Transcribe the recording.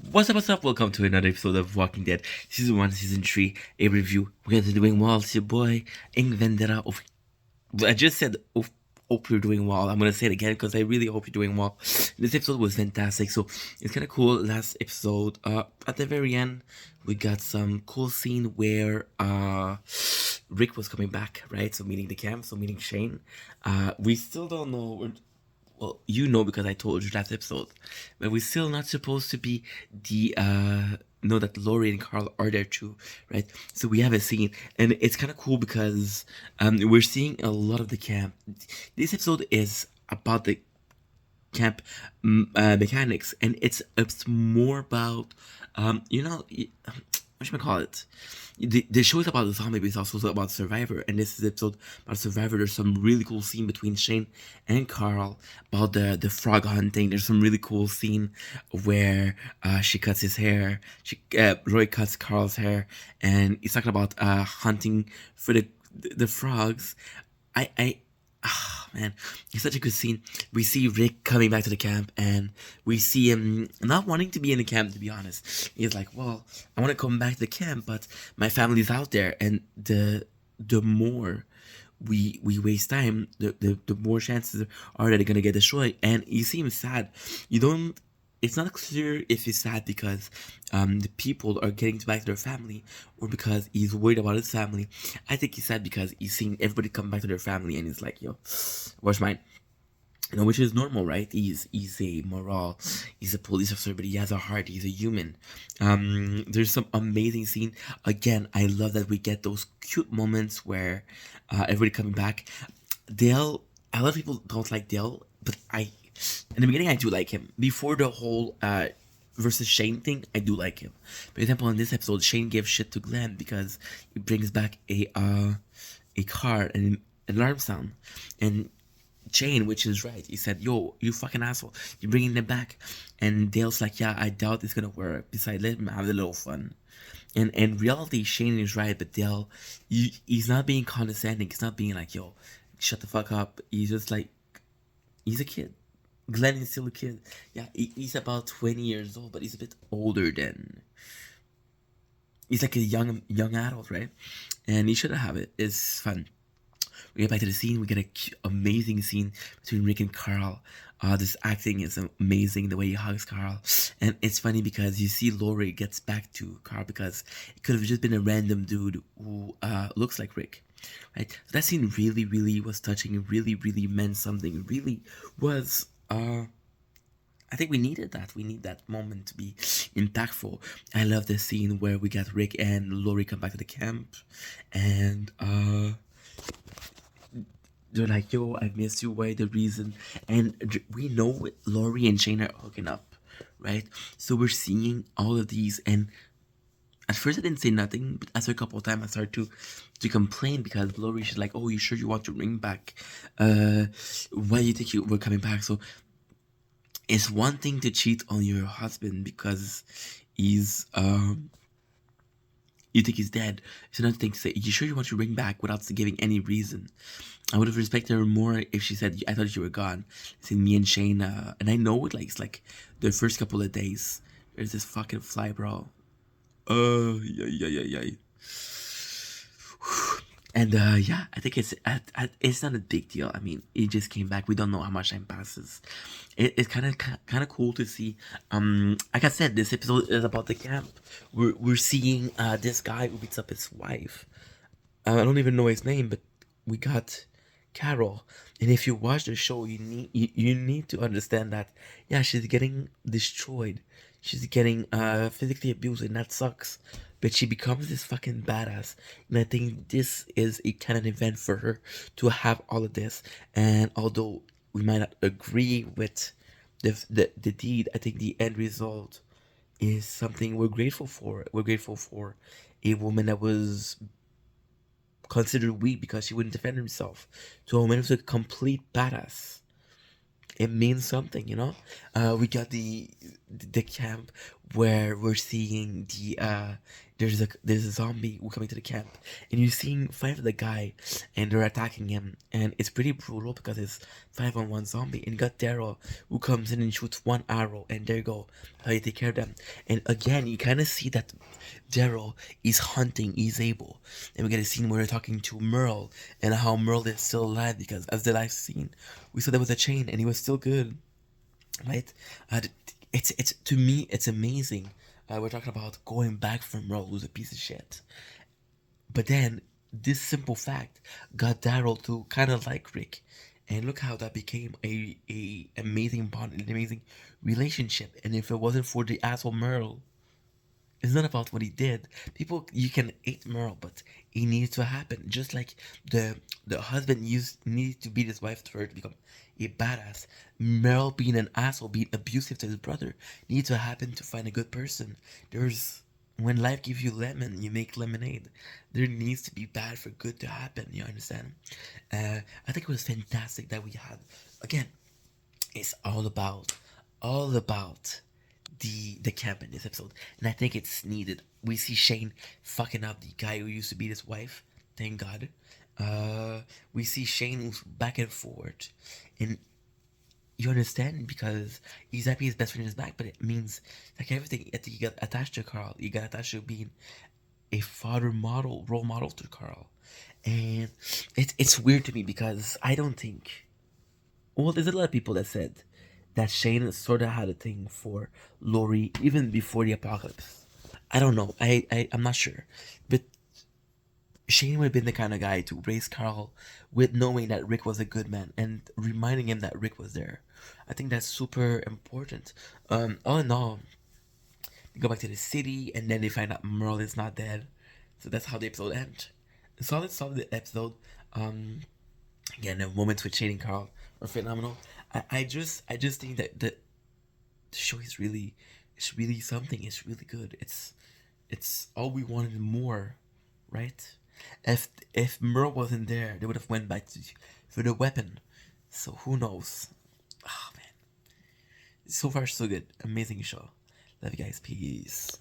What's up? Welcome to another episode of Walking Dead, Season 1, Season 3, a review. We're doing well. It's your boy, Ing Vendera. I just said, hope you're doing well. I'm going to say it again because I really hope you're doing well. This episode was fantastic. So it's kind of cool. Last episode, at the very end, we got some cool scene where Rick was coming back, right? So meeting the camp, so meeting Shane. We still don't know. Well, you know because I told you last episode, but we're still not supposed to be the know that Lori and Carl are there too, right? So we have a scene, and it's kind of cool because we're seeing a lot of the camp. This episode is about the camp mechanics, and it's more about what should I call it? The show is about the zombie, but it's also about Survivor. And this is episode about Survivor. There's some really cool scene between Shane and Carl about the frog hunting. There's some really cool scene where she cuts his hair. Roy cuts Carl's hair, and he's talking about hunting for the frogs. I man, it's such a good scene. We see Rick coming back to the camp, and we see him not wanting to be in the camp, to be honest. He's like, well, I want to come back to the camp, but my family's out there, and the more we waste time, the more chances are that they're gonna get destroyed. And he seems sad. You don't. It's not clear if he's sad because the people are getting back to their family, or because he's worried about his family. I think he's sad because he's seeing everybody come back to their family, and he's like, yo, where's mine? Which is normal, right? He's a moral, he's a police officer, but he has a heart. He's a human. There's some amazing scene. Again, I love that we get those cute moments where everybody coming back. Dale, a lot of people don't like Dale, but in the beginning, I do like him. Before the whole versus Shane thing, I do like him. For example, in this episode, Shane gives shit to Glenn because he brings back a car and an alarm sound, and Shane, which is right, he said, "Yo, you fucking asshole, you're bringing them back." And Dale's like, "Yeah, I doubt it's gonna work. Besides, let him have a little fun." And in reality, Shane is right, but Dale, he's not being condescending. He's not being like, "Yo, shut the fuck up." He's just like, he's a kid. Glenn is still a kid. Yeah, he's about 20 years old, but he's a bit older than. He's like a young adult, right? And he should have it. It's fun. We get back to the scene. We get an amazing scene between Rick and Carl. This acting is amazing. The way he hugs Carl, and it's funny because you see Lori gets back to Carl because it could have just been a random dude who looks like Rick, right? So that scene really, really was touching. It really, really meant something. It really was. I think we needed that. We need that moment to be impactful. I love the scene where we got Rick and Lori come back to the camp, and they're like, "Yo, I miss you. Why the reason?" And we know Lori and Shane are hooking up, right? So we're seeing all of these, and at first I didn't say nothing, but after a couple of times I started to complain because Lori, she's like, "Oh, you sure you want your ring back? Why do you think you were coming back?" So it's one thing to cheat on your husband because he's you think he's dead. It's another thing to say, "You sure you want your ring back?" without giving any reason. I would have respected her more if she said, "I thought you were gone." See, me and Shane, and I know it, like, it's like the first couple of days. There's this fucking fly, bro. Yeah, yeah, yeah, yeah. And yeah, I think it's not a big deal. I mean, it just came back. We don't know how much time passes. It's kind of cool to see. Like I said, this episode is about the camp. We're seeing this guy who beats up his wife. I don't even know his name, but we got Carol. And if you watch the show, you need to understand that, yeah, she's getting destroyed. She's getting physically abused, and that sucks. But she becomes this fucking badass, and I think this is a kind of event for her to have all of this. And although we might not agree with the deed, I think the end result is something we're grateful for. We're grateful for a woman that was considered weak because she wouldn't defend herself, to a woman who's a complete badass. It means something, you know. We got the camp where we're seeing there's a zombie who coming to the camp, and you're seeing five of the guy, and they're attacking him, and it's pretty brutal because it's 5 on 1 zombie, and you got Daryl who comes in and shoots one arrow, and there you go, how you take care of them. And again, you kind of see that Daryl is hunting, he's able, and we get a scene where they're talking to Merle, and how Merle is still alive because as the last scene, we saw there was a chain, and he was still good, right? It's to me, it's amazing. We're talking about going back from Merle, who's a piece of shit. But then this simple fact got Daryl to kind of like Rick, and look how that became a amazing bond, an amazing relationship. And if it wasn't for the asshole Merle, it's not about what he did. People, you can hate Merle, but it needs to happen. Just like the husband needs to beat his wife for her to become a badass. Merle being an asshole, being abusive to his brother, needs to happen to find a good person. There's when life gives you lemon, you make lemonade. There needs to be bad for good to happen. You understand? I think it was fantastic that we had. Again, it's all about the camp in this episode, and I think it's needed. We see Shane fucking up the guy who used to be his wife. Thank God. We see Shane who's back and forth, and you understand because he's happy his best friend is back, but it means like everything. I think you got attached to Carl. You got attached to being a father model, role model to Carl, and it's weird to me because I don't think. Well, there's a lot of people that said that Shane sort of had a thing for Lori even before the apocalypse. I don't know. I'm not sure, but Shane would have been the kind of guy to raise Carl with knowing that Rick was a good man and reminding him that Rick was there. I think that's super important. All in all, they go back to the city and then they find out Merle is not dead. So that's how the episode ends. Solid episode. Again, the moments with Shane and Carl are phenomenal. I just think that the show is really, it's really something. It's really good. It's all we wanted and more, right? If Merle wasn't there, they would have went back to for the weapon. So who knows? Oh man, so far so good. Amazing show. Love you guys. Peace.